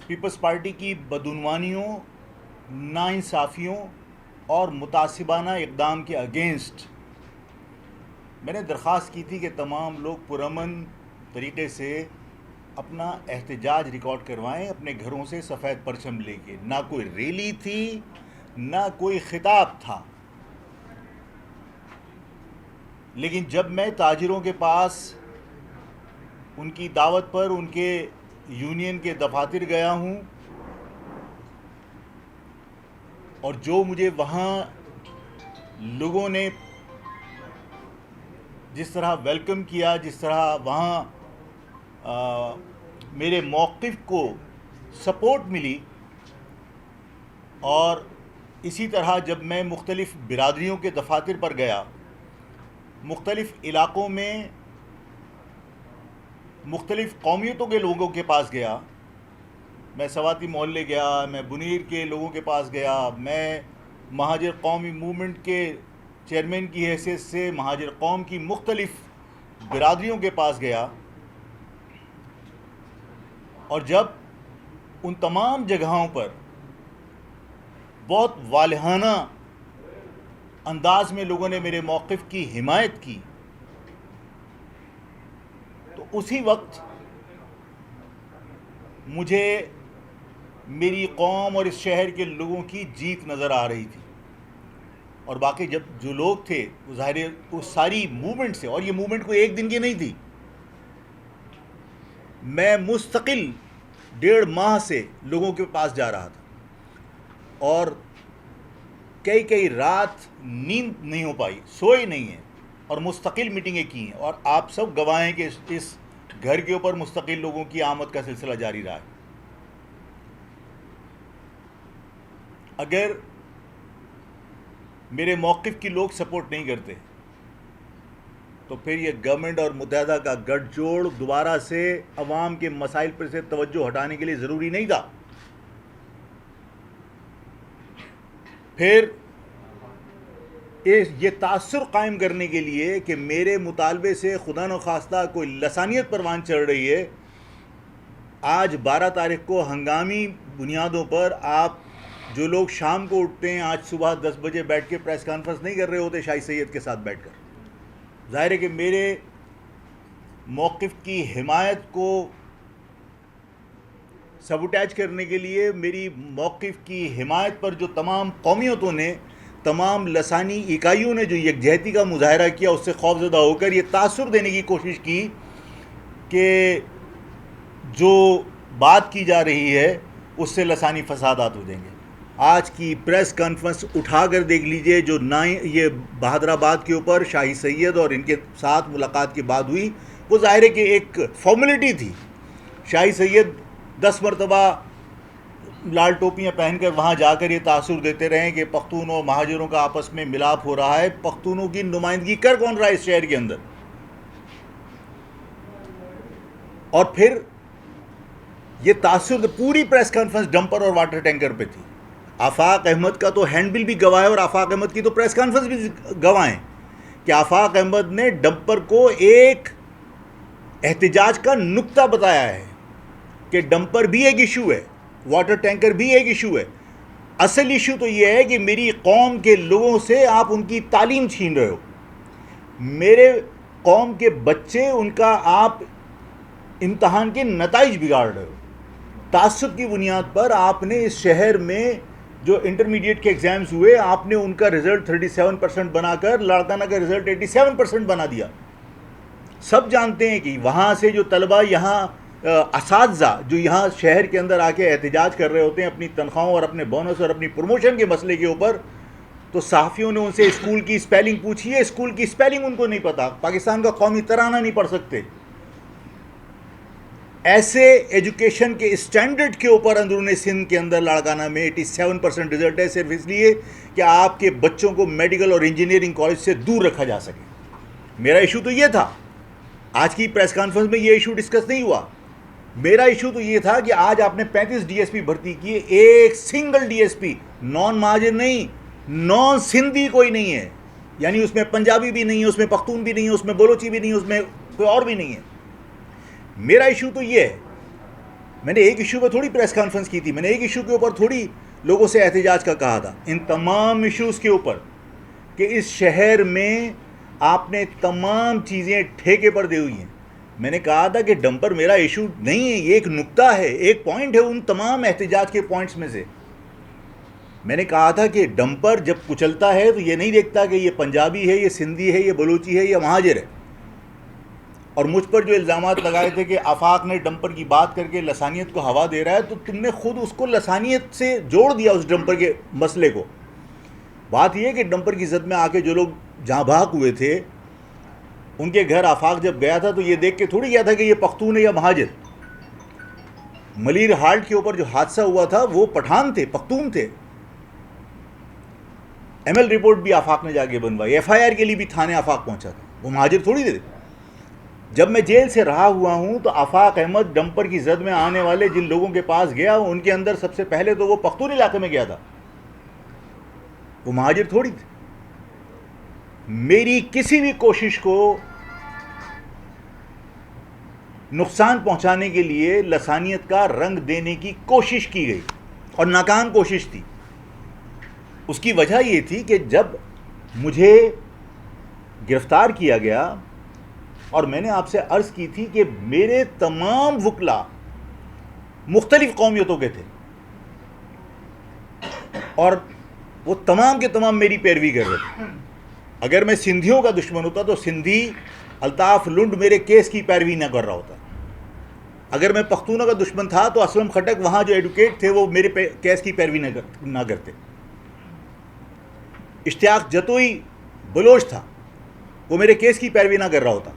Peoples party کی بدعنوانیوں، ناانصافیوں اور متعصبانہ اقدام کے اگینسٹ میں نے درخواست کی تھی کہ تمام لوگ پرامن طریقے سے اپنا احتجاج ریکارڈ کروائیں اپنے گھروں سے سفید پرچم لے کے. نہ کوئی ریلی تھی، نہ کوئی خطاب تھا. لیکن جب میں تاجروں کے پاس ان کی دعوت پر ان کے یونین کے دفاتر گیا ہوں اور جو مجھے وہاں لوگوں نے جس طرح ویلکم کیا، جس طرح وہاں میرے موقف کو سپورٹ ملی، اور اسی طرح جب میں مختلف برادریوں کے دفاتر پر گیا، مختلف علاقوں میں مختلف قومیتوں کے لوگوں کے پاس گیا، میں سواتی محلے گیا، میں بنیر کے لوگوں کے پاس گیا، میں مہاجر قومی موومنٹ کے چیئرمین کی حیثیت سے مہاجر قوم کی مختلف برادریوں کے پاس گیا، اور جب ان تمام جگہوں پر بہت والہانہ انداز میں لوگوں نے میرے موقف کی حمایت کی، تو اسی وقت مجھے میری قوم اور اس شہر کے لوگوں کی جیت نظر آ رہی تھی. اور باقی جب جو لوگ تھے وہ ظاہر ہے اس ساری موومنٹ سے، اور یہ موومنٹ کوئی ایک دن کی نہیں تھی، میں مستقل 1.5 ماہ سے لوگوں کے پاس جا رہا تھا، اور کئی رات نیند نہیں ہو پائی، سوئے نہیں ہیں، اور مستقل میٹنگیں کی ہیں، اور آپ سب گواہ ہیں کہ اس گھر کے اوپر مستقل لوگوں کی آمد کا سلسلہ جاری رہا ہے. اگر میرے موقف کی لوگ سپورٹ نہیں کرتے تو پھر یہ گورنمنٹ اور متحدہ کا گٹھ جوڑ دوبارہ سے عوام کے مسائل پر سے توجہ ہٹانے کے لیے ضروری نہیں تھا. پھر یہ تاثر قائم کرنے کے لیے کہ میرے مطالبے سے خدا نخواستہ کوئی لسانیت پروان چڑھ رہی ہے، آج 12 تاریخ کو ہنگامی بنیادوں پر آپ جو لوگ شام کو اٹھتے ہیں، آج صبح 10 بجے بیٹھ کے پریس کانفرنس نہیں کر رہے ہوتے شاہی سید کے ساتھ بیٹھ کر. ظاہر ہے کہ میرے موقف کی حمایت کو سبوٹیج کرنے کے لیے، میری موقف کی حمایت پر جو تمام قومیتوں نے، تمام لسانی اکائیوں نے جو یکجہتی کا مظاہرہ کیا، اس سے خوفزدہ ہو کر یہ تاثر دینے کی کوشش کی کہ جو بات کی جا رہی ہے اس سے لسانی فسادات ہو جائیں گے. آج کی پریس کانفرنس اٹھا کر دیکھ لیجئے، جو یہ بہادر آباد کے اوپر شاہی سید اور ان کے ساتھ ملاقات کے بعد ہوئی، وہ ظاہر ہے کہ ایک فارمیلٹی تھی. شاہی سید 10 مرتبہ لال ٹوپیاں پہن کر وہاں جا کر یہ تاثر دیتے رہے کہ پختون اور مہاجروں کا آپس میں ملاپ ہو رہا ہے. پختونوں کی نمائندگی کر کون رہا ہے اس شہر کے اندر؟ اور پھر یہ تاثر پوری پریس کانفرنس ڈمپر اور واٹر ٹینکر پہ تھی. آفاق احمد کا تو ہینڈ بل بھی گواہ ہے، اور آفاق احمد کی تو پریس کانفرنس بھی گواہ ہیں کہ آفاق احمد نے ڈمپر کو ایک احتجاج کا نقطہ بتایا ہے کہ ڈمپر بھی ایک ایشو ہے، واٹر ٹینکر بھی ایک ایشو ہے. اصل ایشو تو یہ ہے کہ میری قوم کے لوگوں سے آپ ان کی تعلیم چھین رہے ہو، میرے قوم کے بچے، ان کا آپ امتحان کے نتائج بگاڑ رہے ہو. تعصب کی بنیاد پر آپ نے اس شہر میں جو انٹرمیڈیٹ کے ایگزامز ہوئے، آپ نے ان کا رزلٹ 37% بنا کر لاڑکانہ کا رزلٹ 87% بنا دیا. سب جانتے ہیں کہ وہاں سے جو طلبہ یہاں اساتذہ جو یہاں شہر کے اندر آ کے احتجاج کر رہے ہوتے ہیں اپنی تنخواہوں اور اپنے بونس اور اپنی پروموشن کے مسئلے کے اوپر، تو صحافیوں نے ان سے اسکول کی اسپیلنگ پوچھی ہے، اسکول کی اسپیلنگ ان کو نہیں پتا، پاکستان کا قومی ترانہ نہیں پڑھ سکتے. ایسے ایجوکیشن کے اسٹینڈرڈ کے اوپر اندرون سندھ کے اندر لاڑکانہ میں 87% رزلٹ ہے، صرف اس لیے کہ آپ کے بچوں کو میڈیکل اور انجینئرنگ کالج سے دور رکھا جا سکے. میرا ایشو تو یہ تھا. آج کی پریس کانفرنس میں یہ ایشو ڈسکس نہیں ہوا. میرا ایشو تو یہ تھا کہ آج آپ نے 35 ڈی ایس پی بھرتی کیے، ایک single D S P naan مہاجر نہیں، نان سندھی کوئی نہیں ہے، یعنی اس میں پنجابی بھی نہیں ہے، اس میں پختون بھی نہیں ہے، اس میں بلوچی بھی نہیں ہے، اس میں کوئی اور بھی نہیں ہے. میرا ایشو تو یہ ہے میں نے ایک ایشو پہ تھوڑی پریس کانفرنس کی تھی, میں نے ایک ایشو کے اوپر تھوڑی لوگوں سے احتجاج کا کہا تھا. ان تمام ایشوز کے اوپر کہ اس شہر میں آپ نے تمام چیزیں ٹھیکے پر دی ہوئی ہیں. میں نے کہا تھا کہ ڈمپر میرا ایشو نہیں ہے, یہ ایک نکتہ ہے, ایک پوائنٹ ہے ان تمام احتجاج کے پوائنٹس میں سے. میں نے کہا تھا کہ ڈمپر جب کچلتا ہے تو یہ نہیں دیکھتا کہ یہ پنجابی ہے, یہ سندھی ہے, یہ بلوچی ہے, یہ مہاجر ہے. اور مجھ پر جو الزامات لگائے تھے کہ آفاق نے ڈمپر کی بات کر کے لسانیت کو ہوا دے رہا ہے, تو تم نے خود اس کو لسانیت سے جوڑ دیا اس ڈمپر کے مسئلے کو. بات یہ ہے کہ ڈمپر کی زد میں آ کے جو لوگ جہاں بھاگ ہوئے تھے ان کے گھر آفاق جب گیا تھا تو یہ دیکھ کے تھوڑی گیا تھا کہ یہ پختون ہے یا مہاجر. ملیر ہالٹ کے اوپر جو حادثہ ہوا تھا وہ پٹھان تھے, پختون تھے. ایم ایل رپورٹ بھی آفاق نے جا کے بنوائی, ایف آئی آر کے لیے بھی تھانے آفاق پہنچا تھا, وہ مہاجر تھوڑی تھے. جب میں جیل سے رہا ہوا ہوں تو آفاق احمد ڈمپر کی زد میں آنے والے جن لوگوں کے پاس گیا ان کے اندر سب سے پہلے تو وہ پختون علاقے میں گیا تھا, وہ مہاجر تھوڑی تھے. میری کسی بھی کوشش کو نقصان پہنچانے کے لیے لسانیت کا رنگ دینے کی کوشش کی گئی اور ناکام کوشش تھی. اس کی وجہ یہ تھی کہ جب مجھے گرفتار کیا گیا اور میں نے آپ سے عرض کی تھی کہ میرے تمام وکلا مختلف قومیتوں کے تھے اور وہ تمام کے تمام میری پیروی کر رہے تھے. اگر میں سندھیوں کا دشمن ہوتا تو سندھی الطاف لنڈ میرے کیس کی پیروی نہ کر رہا ہوتا. اگر میں پختونوں کا دشمن تھا تو اسلم خٹک وہاں جو ایڈوکیٹ تھے وہ میرے کیس کی پیروی نہ کرتے. اشتیاق جتوئی بلوچ تھا, وہ میرے کیس کی پیروی نہ کر رہا ہوتا.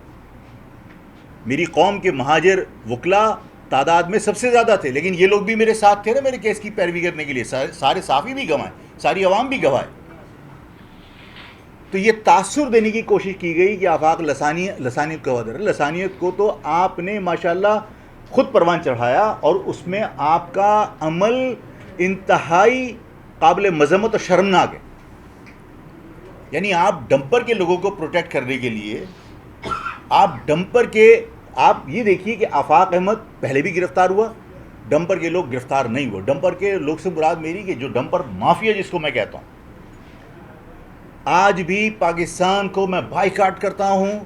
میری قوم کے مہاجر وکلا تعداد میں سب سے زیادہ تھے, لیکن یہ لوگ بھی میرے ساتھ تھے نا میرے کیس کی پیروی کرنے کے لیے. سارے صحافی بھی گوائے, ساری عوام بھی گواہ. تو یہ تاثر دینے کی کوشش کی گئی کہ آفاق لسانیت کو ودر. لسانیت کو تو آپ نے ماشاءاللہ خود پروان چڑھایا اور اس میں آپ کا عمل انتہائی قابل مذمت اور شرمناک ہے. یعنی آپ ڈمپر کے لوگوں کو پروٹیکٹ کرنے کے لیے آپ یہ دیکھیے کہ آفاق احمد پہلے بھی گرفتار ہوا, ڈمپر کے لوگ گرفتار نہیں ہوئے. ڈمپر کے لوگ سے مراد میری کہ جو ڈمپر مافیا جس کو میں کہتا ہوں, آج بھی پاکستان کو میں بائیکاٹ کرتا ہوں,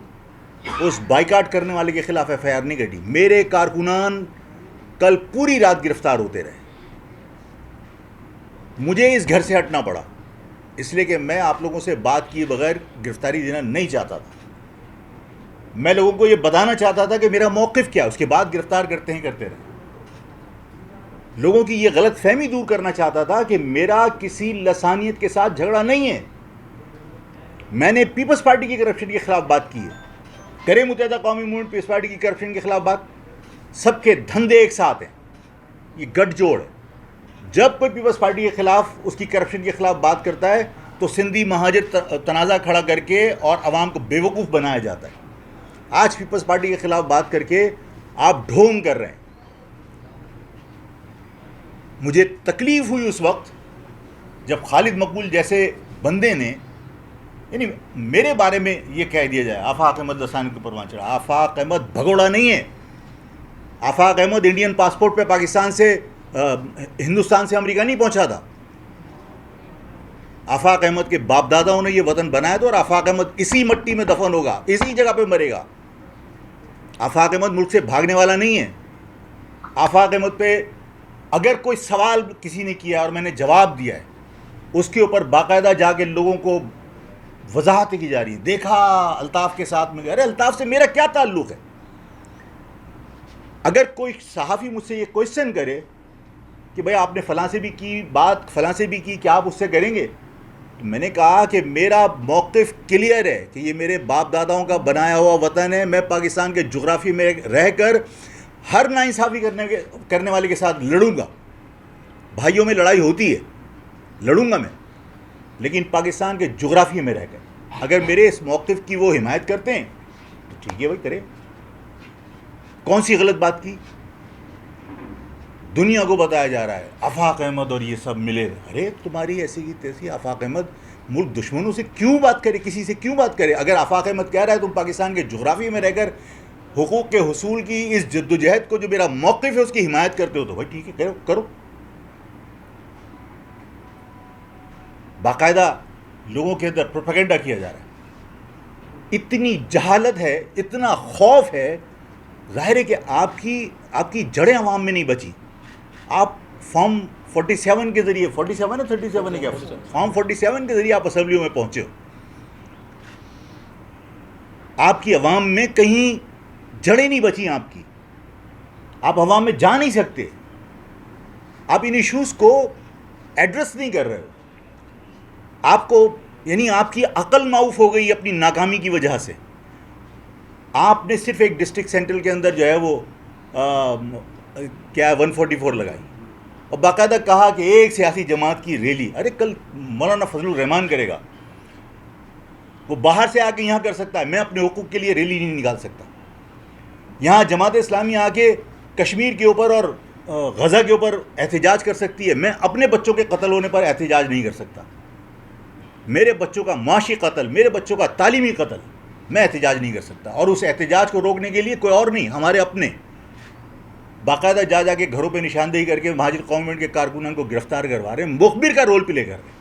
اس بائیکاٹ کرنے والے کے خلاف ایف آئی آر نہیں کٹی. میرے کارکنان کل پوری رات گرفتار ہوتے رہے, مجھے اس گھر سے ہٹنا پڑا اس لیے کہ میں آپ لوگوں سے بات کیے بغیر گرفتاری دینا نہیں چاہتا تھا. میں لوگوں کو یہ بتانا چاہتا تھا کہ میرا موقف کیا, اس کے بعد گرفتار کرتے رہے. لوگوں کی یہ غلط فہمی دور کرنا چاہتا تھا کہ میرا کسی لسانیت کے ساتھ جھگڑا نہیں ہے. میں نے پیپلز پارٹی کی کرپشن کے خلاف بات کی ہے, کرے متحدہ قومی موومنٹ پیپلز پارٹی کی کرپشن کے خلاف بات. سب کے دھندے ایک ساتھ ہیں, یہ گٹھ جوڑ ہے. جب کوئی پیپلز پارٹی کے خلاف اس کی کرپشن کے خلاف بات کرتا ہے تو سندھی مہاجر تنازع کھڑا کر کے اور عوام کو بیوقوف بنایا جاتا ہے. آج پیپلز پارٹی کے خلاف بات کر کے آپ ڈھونگ کر رہے ہیں. مجھے تکلیف ہوئی اس وقت جب خالد مقبول جیسے بندے نے یعنی میرے بارے میں یہ کہہ دیا جائے آفاق احمد لسانی کو پروان چڑھا. آفاق احمد بھگوڑا نہیں ہے. آفاق احمد انڈین پاسپورٹ پہ پاکستان سے ہندوستان سے امریکہ نہیں پہنچا تھا. آفاق احمد کے باپ داداؤں نے یہ وطن بنایا تھا اور آفاق احمد اسی مٹی میں دفن ہوگا, اسی جگہ پہ مرے گا. آفاق احمد ملک سے بھاگنے والا نہیں ہے. آفاق احمد پہ اگر کوئی سوال کسی نے کیا اور میں نے جواب دیا ہے, اس کے اوپر باقاعدہ جا کے لوگوں کو وضاحت کی جا رہی ہے. دیکھا الطاف کے ساتھ میں گیا, ارے الطاف سے میرا کیا تعلق ہے؟ اگر کوئی صحافی مجھ سے یہ کوشچن کرے کہ بھائی آپ نے فلاں سے بھی کی بات, فلاں سے بھی کی, کیا آپ اس سے کریں گے؟ تو میں نے کہا کہ میرا موقف کلیئر ہے کہ یہ میرے باپ داداؤں کا بنایا ہوا وطن ہے. میں پاکستان کے جغرافی میں رہ کر ہر ناانصافی کرنے والے کے ساتھ لڑوں گا. بھائیوں میں لڑائی ہوتی ہے, لڑوں گا میں, لیکن پاکستان کے جغرافی میں رہ کر. اگر میرے اس موقف کی وہ حمایت کرتے ہیں تو ٹھیک ہے بھائی, کرے. کون سی غلط بات کی؟ دنیا کو بتایا جا رہا ہے آفاق احمد اور یہ سب ملے. ارے تمہاری ایسی کی تیسی, آفاق احمد ملک دشمنوں سے کیوں بات کرے, کسی سے کیوں بات کرے؟ اگر آفاق احمد کہہ رہا ہے تم پاکستان کے جغرافی میں رہ کر حقوق کے حصول کی اس جدوجہد کو جو میرا موقف ہے اس کی حمایت کرتے ہو تو بھائی ٹھیک ہے کرو. باقاعدہ لوگوں کے اندر پروپیگنڈا کیا جا رہا ہے. اتنی جہالت ہے, اتنا خوف ہے. ظاہر ہے کہ آپ کی جڑیں عوام میں نہیں بچی. آپ فارم 47 کے ذریعے 47 ہے 37 ہے کیا فارم 47 کے ذریعے آپ اسمبلیوں میں پہنچے ہو. آپ کی عوام میں کہیں جڑیں نہیں بچی آپ کی. آپ عوام میں جا نہیں سکتے. آپ ان ایشوز کو ایڈریس نہیں کر رہے ہو. آپ کو یعنی آپ کی عقل معاف ہو گئی اپنی ناکامی کی وجہ سے. آپ نے صرف ایک ڈسٹرکٹ سینٹرل کے اندر جو ہے وہ کیا 144 لگائی اور باقاعدہ کہا کہ ایک سیاسی جماعت کی ریلی. ارے کل مولانا فضل الرحمان کرے گا, وہ باہر سے آ کے یہاں کر سکتا ہے. میں اپنے حقوق کے لیے ریلی نہیں نکال سکتا. یہاں جماعت اسلامی آ کے کشمیر کے اوپر اور غزہ کے اوپر احتجاج کر سکتی ہے. میں اپنے بچوں کے قتل ہونے پر احتجاج نہیں کر سکتا. میرے بچوں کا معاشی قتل, میرے بچوں کا تعلیمی قتل میں احتجاج نہیں کر سکتا. اور اس احتجاج کو روکنے کے لیے کوئی اور نہیں, ہمارے اپنے باقاعدہ جا کے گھروں پہ نشاندہی کر کے مہاجر قومنٹ کے کارکنان کو گرفتار کروا رہے ہیں, مخبر کا رول پلے کر رہے ہیں.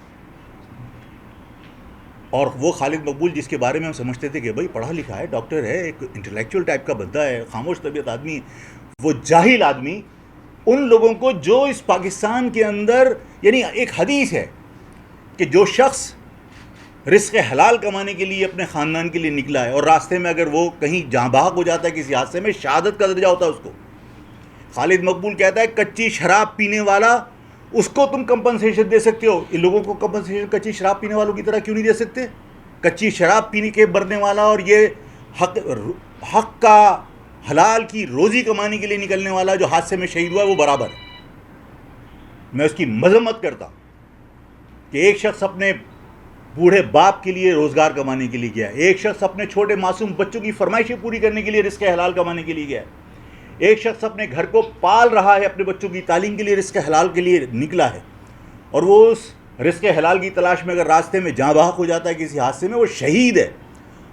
اور وہ خالد مقبول جس کے بارے میں ہم سمجھتے تھے کہ بھائی پڑھا لکھا ہے, ڈاکٹر ہے, ایک انٹلیکچوئل ٹائپ کا بندہ ہے, خاموش طبیعت آدمی, وہ جاہل آدمی ان لوگوں کو جو اس پاکستان کے اندر, یعنی ایک حدیث ہے کہ جو شخص رزق حلال کمانے کے لیے اپنے خاندان کے لیے نکلا ہے اور راستے میں اگر وہ کہیں جاں بحق ہو جاتا ہے کسی حادثے میں, شہادت کا درجہ ہوتا ہے اس کو. خالد مقبول کہتا ہے کچی شراب پینے والا اس کو تم کمپنسیشن دے سکتے ہو, ان لوگوں کو کمپنسیشن کچی شراب پینے والوں کی طرح کیوں نہیں دے سکتے؟ کچی شراب پینے کے مرنے والا اور یہ حق کا حلال کی روزی کمانے کے لیے نکلنے والا جو حادثے میں شہید ہوا ہے وہ برابر ہے. میں اس کی مذمت کرتا ہوں کہ ایک شخص اپنے بوڑھے باپ کے لیے روزگار کمانے کے لیے گیا ہے, ایک شخص اپنے چھوٹے معصوم بچوں کی فرمائشیں پوری کرنے کے لیے رزق حلال کمانے کے لیے گیا ہے, ایک شخص اپنے گھر کو پال رہا ہے, اپنے بچوں کی تعلیم کے لیے رزق حلال کے لیے نکلا ہے, اور وہ اس رزق حلال کی تلاش میں اگر راستے میں جاں بحق ہو جاتا ہے کسی حادثے میں, وہ شہید ہے.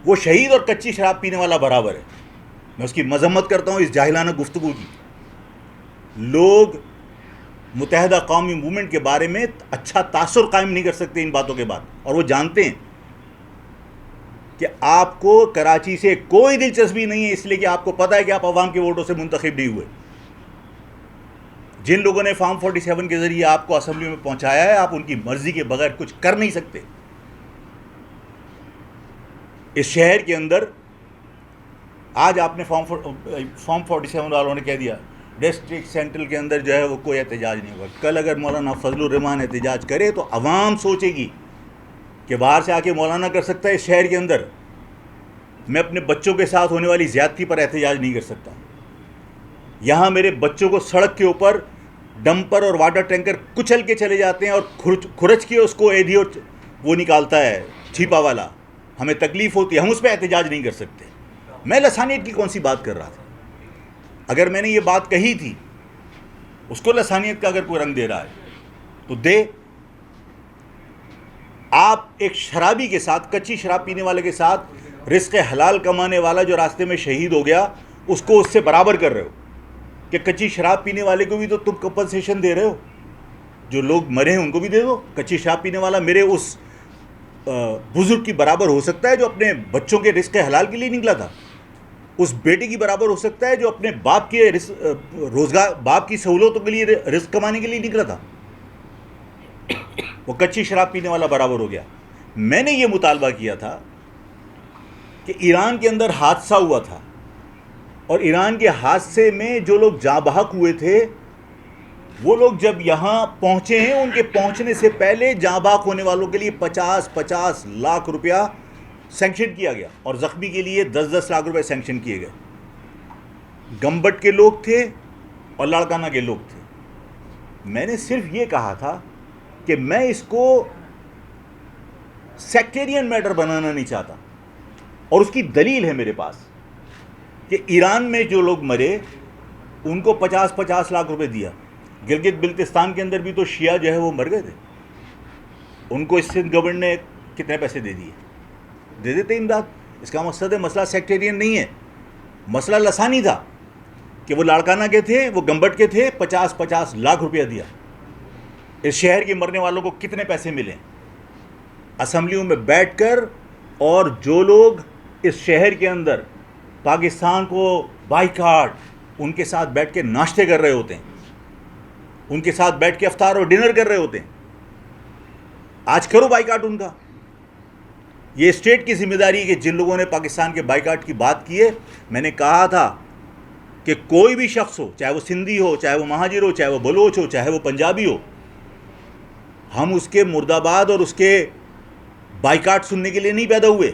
وہ شہید اور کچی شراب پینے والا برابر ہے. میں اس کی مذمت کرتا ہوں اس جاہلانہ گفتگو کی. لوگ متحدہ قومی موومنٹ کے بارے میں اچھا تاثر قائم نہیں کر سکتے ان باتوں کے بعد, اور وہ جانتے ہیں کہ آپ کو کراچی سے کوئی دلچسپی نہیں ہے, اس لیے کہ آپ کو پتہ ہے کہ آپ عوام کے ووٹوں سے منتخب نہیں ہوئے. جن لوگوں نے فارم 47 کے ذریعے آپ کو اسمبلی میں پہنچایا ہے, آپ ان کی مرضی کے بغیر کچھ کر نہیں سکتے. اس شہر کے اندر آج آپ نے فارم 47 والوں نے کہہ دیا ڈسٹرکٹ سینٹرل کے اندر جو ہے وہ کوئی احتجاج نہیں ہوگا. کل اگر مولانا فضل الرحمان احتجاج کرے تو عوام سوچے گی کہ باہر سے آ کے مولانا کر سکتا ہے اس شہر کے اندر, میں اپنے بچوں کے ساتھ ہونے والی زیادتی پر احتجاج نہیں کر سکتا. یہاں میرے بچوں کو سڑک کے اوپر ڈمپر اور واٹر ٹینکر کچل کے چلے جاتے ہیں اور کھرچ کے اس کو ایدھی اور وہ نکالتا ہے چھیپا والا, ہمیں تکلیف ہوتی ہے, ہم اس پہ احتجاج نہیں کر سکتے. میں لسانیت کی کون سی بات کر رہا تھا؟ اگر میں نے یہ بات کہی تھی, اس کو لسانیت کا اگر کوئی رنگ دے رہا ہے تو دے. آپ ایک شرابی کے ساتھ, کچی شراب پینے والے کے ساتھ رزق حلال کمانے والا جو راستے میں شہید ہو گیا اس کو اس سے برابر کر رہے ہو کہ کچی شراب پینے والے کو بھی تو تم کمپنسیشن دے رہے ہو, جو لوگ مرے ہیں ان کو بھی دے دو. کچی شراب پینے والا میرے اس بزرگ کی برابر ہو سکتا ہے جو اپنے بچوں کے رزق حلال کے لیے نکلا تھا, اس بیٹے کی برابر ہو سکتا ہے جو اپنے باپ کے روزگار, باپ کی سہولتوں کے لیے رزق کمانے کے لیے نکلا تھا. وہ کچی شراب پینے والا برابر ہو گیا. میں نے یہ مطالبہ کیا تھا کہ ایران کے اندر حادثہ ہوا تھا, اور ایران کے حادثے میں جو لوگ جاں بحق ہوئے تھے وہ لوگ جب یہاں پہنچے ہیں, ان کے پہنچنے سے پہلے جاں بحق ہونے والوں کے لیے 50 لاکھ روپیہ سینکشن کیا گیا, اور زخمی کے لیے 10 لاکھ روپے سینکشن کیے گئے. گمبٹ کے لوگ تھے اور لاڑکانہ کے لوگ تھے. میں نے صرف یہ کہا تھا کہ میں اس کو سیکٹیرین میٹر بنانا نہیں چاہتا, اور اس کی دلیل ہے میرے پاس کہ ایران میں جو لوگ مرے ان کو 50 لاکھ روپے دیا. گلگت بلتستان کے اندر بھی تو شیعہ جو ہے وہ مر گئے تھے, ان کو سندھ گورنمنٹ نے کتنے پیسے دے دیے, دے دیتے امداد. اس کا مقصد ہے مسئلہ سیکٹیرین نہیں ہے. مسئلہ لسانی تھا کہ وہ لاڑکانہ کے تھے, وہ گمبٹ کے تھے, 50 لاکھ روپیہ دیا. اس شہر کے مرنے والوں کو کتنے پیسے ملے اسمبلیوں میں بیٹھ کر, اور جو لوگ اس شہر کے اندر پاکستان کو بائیکاٹ, ان کے ساتھ بیٹھ کے ناشتے کر رہے ہوتے ہیں, ان کے ساتھ بیٹھ کے افطار اور ڈنر کر رہے ہوتے ہیں. آج کرو بائیکاٹ ان کا. یہ اسٹیٹ کی ذمہ داری ہے کہ جن لوگوں نے پاکستان کے بائیکاٹ کی بات کی ہے, میں نے کہا تھا کہ کوئی بھی شخص ہو, چاہے وہ سندھی ہو, چاہے وہ مہاجر ہو, چاہے وہ بلوچ ہو, چاہے وہ پنجابی ہو, ہم اس کے مرد آباد اور اس کے بائیکاٹ سننے کے لیے نہیں پیدا ہوئے.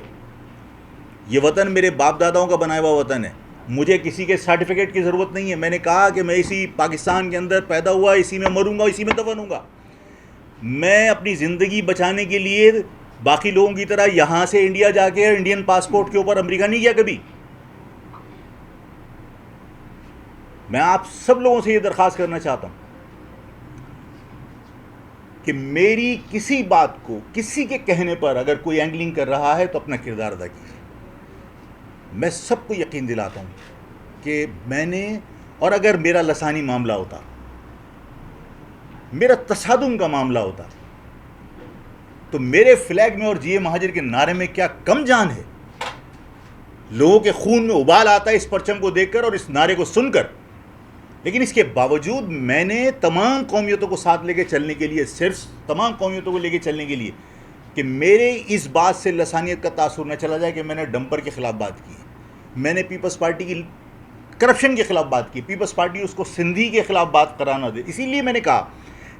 یہ وطن میرے باپ داداؤں کا بنایا ہوا وطن ہے, مجھے کسی کے سرٹیفکیٹ کی ضرورت نہیں ہے. میں نے کہا کہ میں اسی پاکستان کے اندر پیدا ہوا, اسی میں مروں گا, اسی میں دفن ہوں گا. میں اپنی زندگی بچانے کے لیے باقی لوگوں کی طرح یہاں سے انڈیا جا کے انڈین پاسپورٹ کے اوپر امریکہ نہیں گیا کبھی. میں آپ سب لوگوں سے یہ درخواست کرنا چاہتا ہوں کہ میری کسی بات کو, کسی کے کہنے پر اگر کوئی اینگلنگ کر رہا ہے تو اپنا کردار ادا کیجیے. میں سب کو یقین دلاتا ہوں کہ میں نے, اور اگر میرا لسانی معاملہ ہوتا, میرا تصادم کا معاملہ ہوتا, تو میرے فلیگ میں اور جیے مہاجر کے نعرے میں کیا کم جان ہے. لوگوں کے خون میں ابال آتا ہے اس پرچم کو دیکھ کر اور اس نعرے کو سن کر. لیکن اس کے باوجود میں نے تمام قومیتوں کو ساتھ لے کے چلنے کے لیے, صرف تمام قومیتوں کو لے کے چلنے کے لیے, کہ میرے اس بات سے لسانیت کا تاثر نہ چلا جائے کہ میں نے ڈمپر کے خلاف بات کی, میں نے پیپلز پارٹی کی کرپشن کے خلاف بات کی, پیپلز پارٹی اس کو سندھی کے خلاف بات کرانا دے. اسی لیے میں نے کہا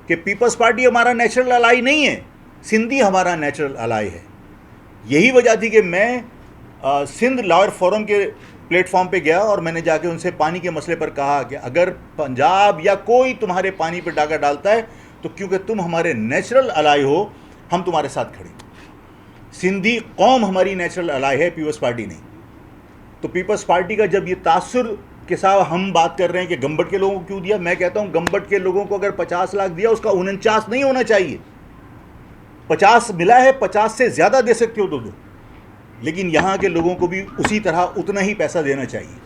کہ پیپلز پارٹی ہمارا نیچرل الائی نہیں ہے, سندھی ہمارا نیچرل الائی ہے. یہی وجہ تھی کہ میں سندھ لائر فورم کے پلیٹ فارم پہ گیا اور میں نے جا کے ان سے پانی کے مسئلے پر کہا کہ اگر پنجاب یا کوئی تمہارے پانی پہ ڈاکہ ڈالتا ہے تو کیونکہ تم ہمارے نیچرل الائی ہو, ہم تمہارے ساتھ کھڑے. سندھی قوم ہماری نیچرل الائی ہے, پیپلز پارٹی نہیں. تو پیپلز پارٹی کا جب یہ تاثر کے ساتھ ہم بات کر رہے ہیں کہ گمبٹ کے لوگوں کو کیوں دیا, میں کہتا ہوں گمبٹ کے لوگوں کو اگر 50 لاکھ دیا, اس کا 49 نہیں ہونا چاہیے. 50 ملا ہے, 50 سے زیادہ دے سکتے ہو تو دو, لیکن یہاں کے لوگوں کو بھی اسی طرح اتنا ہی پیسہ دینا چاہیے.